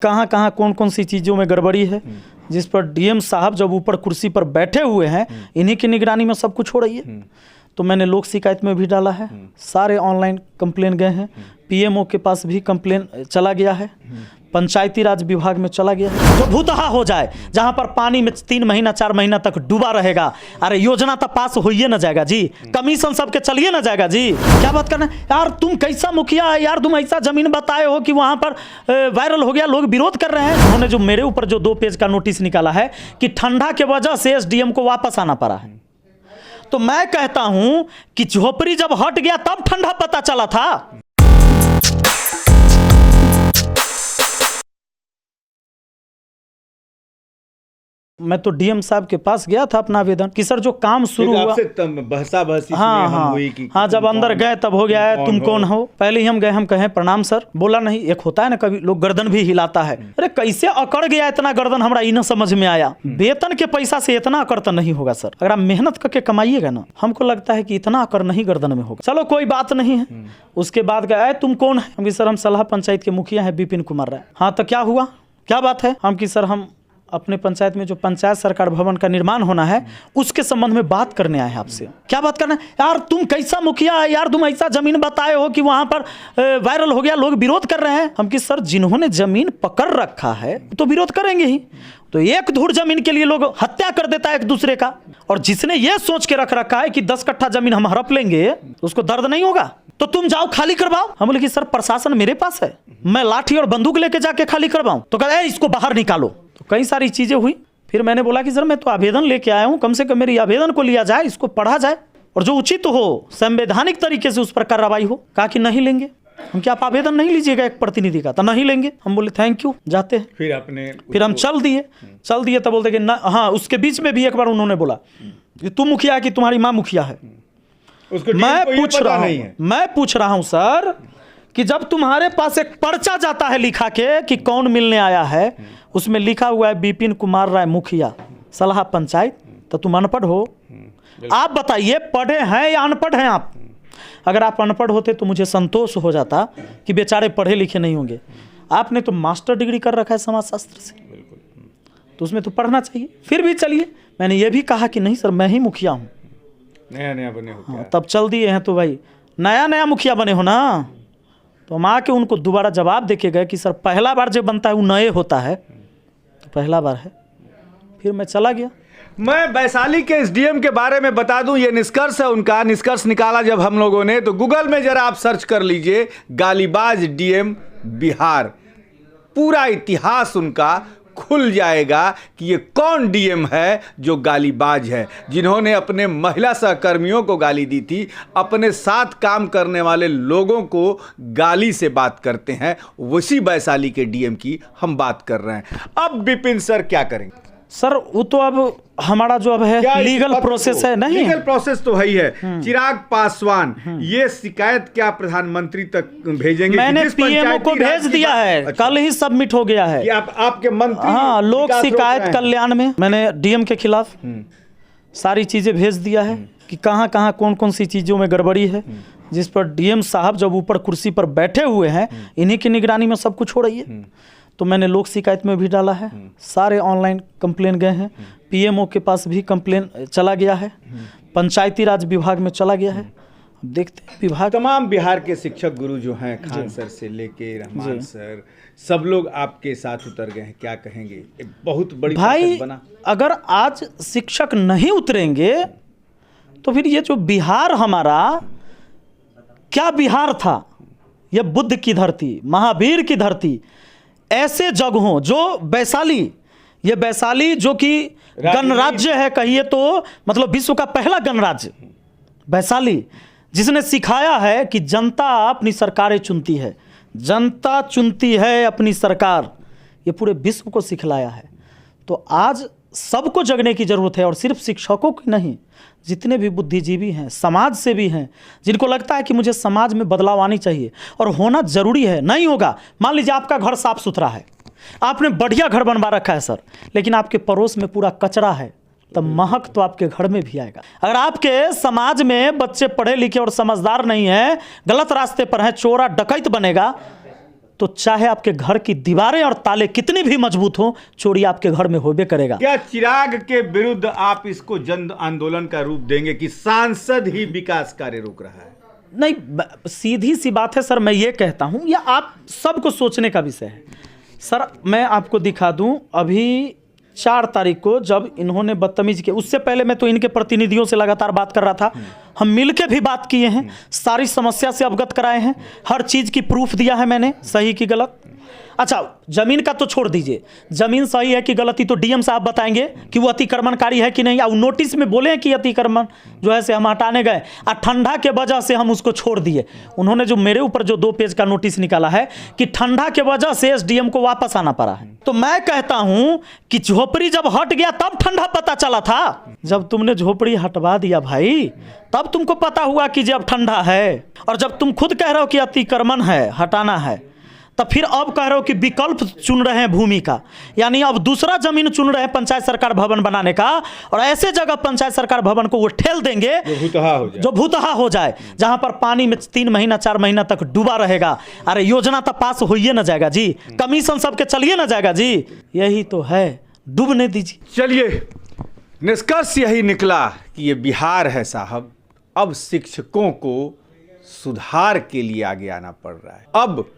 कहाँ कहाँ कौन कौन सी चीज़ों में गड़बड़ी है, जिस पर डीएम साहब जब ऊपर कुर्सी पर बैठे हुए हैं, इन्हीं की निगरानी में सब कुछ हो रही है। तो मैंने लोक शिकायत में भी डाला है, सारे ऑनलाइन कंप्लेन गए हैं, पीएमओ के पास भी कंप्लेन चला गया है, पंचायती राज विभाग में चला गया है। जो भूतहा हो जाए, जहां पर पानी में 3 महीना 4 महीना तक डूबा रहेगा, अरे योजना तो पास होइए ना जाएगा जी, कमीशन सबके चलिए ना जाएगा जी। क्या बात करना है यार, तुम कैसा मुखिया है यार, तुम ऐसा जमीन बताए हो कि वहां पर वायरल हो गया, लोग विरोध कर रहे हैं। उन्होंने जो मेरे ऊपर जो 2 पेज का नोटिस निकाला है कि ठंडा के वजह से एसडीएम को वापस आना पड़ा है, तो मैं कहता हूं कि झोपड़ी जब हट गया तब ठंडा पता चला था। मैं तो डीएम साहब के पास गया था अपना आवेदन कि सर जो काम शुरू हुआ, हाँ जब अंदर गए तब हो गया है तुम कौन हो। पहले ही हम गए, हम कहें प्रणाम सर, बोला नहीं। एक होता है ना कभी लोग गर्दन भी हिलाता है, अरे कैसे अकड़ गया इतना गर्दन, हमरा ये न समझ में आया। वेतन के पैसा से इतना अकड़ तो नहीं होगा सर, अगर आप मेहनत करके कमाइएगा ना, हमको लगता है कि इतना अकड़ नहीं गर्दन में होगा। चलो कोई बात नहीं है। उसके बाद गए, तुम कौन है? हम सर हम सलाह पंचायत के मुखिया है विपिन कुमार राय। हाँ तो क्या हुआ, क्या बात है? हम कि सर हम अपने पंचायत में जो पंचायत सरकार भवन का निर्माण होना है उसके संबंध में बात करने आए हैं आपसे। क्या बात करना है यार, तुम कैसा मुखिया है यार, तुम ऐसा जमीन बताए हो कि वहां पर वायरल हो गया, लोग विरोध कर रहे हैं। हम कि सर जिन्होंने जमीन पकड़ रखा है तो विरोध करेंगे ही, तो 1 धूर जमीन के लिए लोग हत्या कर देता है एक दूसरे का, और जिसने ये सोच के रख रखा है कि 10 कट्ठा जमीन हम हड़प लेंगे तो उसको दर्द नहीं होगा, तो तुम जाओ खाली करवाओ। हम बोले कि सर प्रशासन मेरे पास है, मैं लाठी और बंदूक लेके जाके खाली करवाऊं? तो कहते इसको बाहर निकालो। तो कई सारी चीजें हुई। फिर मैंने बोला कि सर मैं तो आवेदन लेके आया हूं, कम से कम मेरी आवेदन को लिया जाए, इसको पढ़ा जाए और जो उचित हो संवैधानिक तरीके से उस पर कार्रवाई हो। कहा कि नहीं लेंगे। हम क्या आप आवेदन नहीं लीजिएगा एक प्रतिनिधि का? तो नहीं लेंगे। हम बोले थैंक यू, जाते हैं। फिर हम चल दिए तब बोलते कि ना, हाँ उसके बीच में भी एक बार उन्होंने बोला कि तू मुखिया है कि तुम्हारी माँ मुखिया है। मैं पूछ रहा हूं सर कि जब तुम्हारे पास एक पर्चा जाता है लिखा के कि कौन मिलने आया है, उसमें लिखा हुआ है विपिन कुमार राय मुखिया सलाह पंचायत, तो तुम अनपढ़ हो? आप बताइए पढ़े हैं या अनपढ़ हैं आप? अगर आप अनपढ़ होते तो मुझे संतोष हो जाता कि बेचारे पढ़े लिखे नहीं होंगे। आपने तो मास्टर डिग्री कर रखा है समाजशास्त्र से, तो उसमें तो पढ़ना चाहिए। फिर भी चलिए, मैंने ये भी कहा कि नहीं सर मैं ही मुखिया हूँ, नया बने हो। हाँ, तब चल दिए हैं। तो भाई नया मुखिया बने हो ना, तो हम आके उनको दोबारा जवाब देके गए कि सर पहला बार जो बनता है वो नए होता है, तो पहला बार है। फिर मैं चला गया। मैं वैशाली के एसडीएम के बारे में बता दूं, ये निष्कर्ष है उनका। निष्कर्ष निकाला जब हम लोगों ने, तो गूगल में जरा आप सर्च कर लीजिए गालीबाज डीएम बिहार, पूरा इतिहास उनका खुल जाएगा कि ये कौन डीएम है जो गालीबाज है, जिन्होंने अपने महिला सहकर्मियों को गाली दी थी, अपने साथ काम करने वाले लोगों को गाली से बात करते हैं। उसी वैशाली के डीएम की हम बात कर रहे हैं। अब विपिन सर क्या करेंगे? सर वो तो अब हमारा जो अब है लीगल प्रोसेस है। नहीं लीगल प्रोसेस तो है ही है। चिराग पासवान ये शिकायत क्या प्रधानमंत्री तक भेजेंगे? मैंने पीएमओ को भेज दिया है। अच्छा। कल ही सबमिट हो गया है। आपके मंत्री, हाँ, लोक शिकायत कल्याण में मैंने डीएम के खिलाफ सारी चीजें भेज दिया है कि कहाँ कहाँ कौन कौन सी चीजों में गड़बड़ी है, जिस पर डीएम साहब जब ऊपर कुर्सी पर बैठे हुए हैं, इन्हीं की निगरानी में सब कुछ हो रही है। तो मैंने लोक शिकायत में भी डाला है, सारे ऑनलाइन कंप्लेन गए हैं, पीएमओ के पास भी कंप्लेन चला गया है, पंचायती राज विभाग में चला गया है। अब देखते हैं विभाग। तमाम बिहार के शिक्षक गुरु जो हैं, खान सर से लेके रहमान सर, सब लोग आपके साथ उतर गए हैं। क्या कहेंगे? एक बहुत बड़ी भाई बना। अगर आज शिक्षक नहीं उतरेंगे तो फिर ये जो बिहार हमारा क्या बिहार था, यह बुद्ध की धरती, महावीर की धरती, ऐसे जगहों जो वैशाली, ये वैशाली जो कि गणराज्य है, कहिए तो मतलब विश्व का पहला गणराज्य वैशाली, जिसने सिखाया है कि जनता अपनी सरकारें चुनती है, जनता चुनती है अपनी सरकार, ये पूरे विश्व को सिखलाया है। तो आज सबको जगने की जरूरत है, और सिर्फ शिक्षकों की नहीं, जितने भी बुद्धिजीवी हैं, समाज से भी हैं, जिनको लगता है कि मुझे समाज में बदलाव आनी चाहिए और होना जरूरी है। नहीं होगा, मान लीजिए आपका घर साफ सुथरा है, आपने बढ़िया घर बनवा रखा है सर, लेकिन आपके पड़ोस में पूरा कचरा है, तब महक तो आपके घर में भी आएगा। अगर आपके समाज में बच्चे पढ़े लिखे और समझदार नहीं हैं, गलत रास्ते पर हैं, चोरा डकैत बनेगा, तो चाहे आपके घर की दीवारें और ताले कितनी भी मजबूत हो, चोरी आपके घर में होबे करेगा। क्या चिराग के विरुद्ध आप इसको जन आंदोलन का रूप देंगे कि सांसद ही विकास कार्य रोक रहा है? नहीं, सीधी सी बात है सर, मैं ये कहता हूं, या आप सबको सोचने का विषय है सर। मैं आपको दिखा दूं, अभी 4 तारीख को जब इन्होंने बदतमीज किया, उससे पहले मैं तो इनके प्रतिनिधियों से लगातार बात कर रहा था, हम मिलके भी बात किए हैं, सारी समस्या से अवगत कराए हैं, हर चीज़ की प्रूफ दिया है मैंने, सही की गलत। अच्छा, जमीन का तो छोड़ दीजिए, जमीन सही है कि गलती तो डीएम साहब बताएंगे कि वो अतिक्रमणकारी है कि नहीं, या नोटिस में बोले हैं कि अतिक्रमण जो है से हम हटाने गए और ठंडा के वजह से हम उसको छोड़ दिए। उन्होंने जो मेरे ऊपर जो 2 पेज का नोटिस निकाला है कि ठंडा के वजह से एसडीएम को वापस आना पड़ा है, तो मैं कहता हूं कि झोपड़ी जब हट गया तब ठंडा पता चला था। जब तुमने झोपड़ी हटवा दिया भाई, तब तुमको पता हुआ कि जब ठंडा है। और जब तुम खुद कह रहे हो कि अतिक्रमण है, हटाना है, तब फिर अब कह रहे हो कि विकल्प चुन रहे हैं भूमि का, यानी अब दूसरा जमीन चुन रहे हैं पंचायत सरकार भवन बनाने का, और ऐसे जगह पंचायत सरकार भवन को वो ठेल देंगे जो भूतहा हो जाए, जहां पर पानी में 3 महीना 4 महीना तक डूबा रहेगा। अरे योजना तो पास होइए ना जाएगा जी, कमीशन सबके चलिए ना जाएगा जी, यही तो है, डूबने दीजिए। चलिए, निष्कर्ष यही निकला कि ये बिहार है साहब। अब शिक्षकों को सुधार के लिए आगे आना पड़ रहा है। अब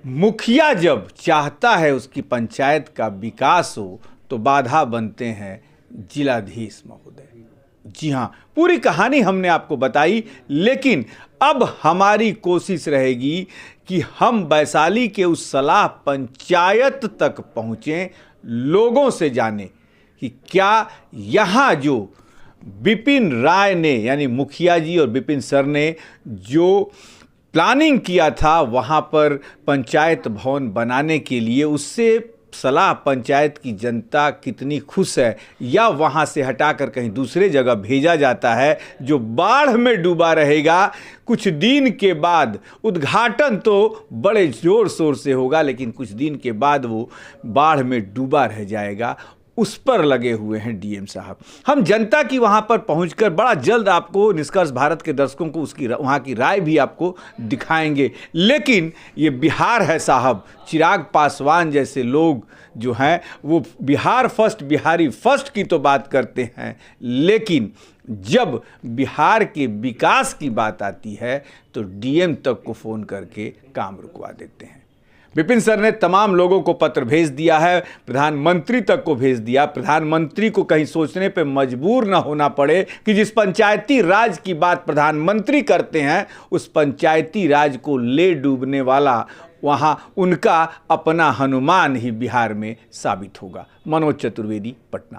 मुखिया जब चाहता है उसकी पंचायत का विकास हो तो बाधा बनते हैं जिलाधीश महोदय। जी हाँ, पूरी कहानी हमने आपको बताई, लेकिन अब हमारी कोशिश रहेगी कि हम वैशाली के उस सलाह पंचायत तक पहुँचें, लोगों से जानें कि क्या यहाँ जो विपिन राय ने, यानी मुखिया जी और विपिन सर ने जो प्लानिंग किया था वहाँ पर पंचायत भवन बनाने के लिए, उससे सलाह पंचायत की जनता कितनी खुश है, या वहाँ से हटाकर कहीं दूसरे जगह भेजा जाता है जो बाढ़ में डूबा रहेगा। कुछ दिन के बाद उद्घाटन तो बड़े ज़ोर शोर से होगा, लेकिन कुछ दिन के बाद वो बाढ़ में डूबा रह जाएगा। उस पर लगे हुए हैं डीएम साहब। हम जनता की वहाँ पर पहुँचकर बड़ा जल्द आपको निष्कर्ष भारत के दर्शकों को उसकी वहाँ की राय भी आपको दिखाएंगे। लेकिन ये बिहार है साहब, चिराग पासवान जैसे लोग जो हैं वो बिहार फर्स्ट, बिहारी फर्स्ट की तो बात करते हैं, लेकिन जब बिहार के विकास की बात आती है तो डीएम तक को फ़ोन करके काम रुकवा देते हैं। विपिन सर ने तमाम लोगों को पत्र भेज दिया है, प्रधानमंत्री तक को भेज दिया। प्रधानमंत्री को कहीं सोचने पे मजबूर ना होना पड़े कि जिस पंचायती राज की बात प्रधानमंत्री करते हैं, उस पंचायती राज को ले डूबने वाला वहाँ उनका अपना हनुमान ही बिहार में साबित होगा। मनोज चतुर्वेदी, पटना।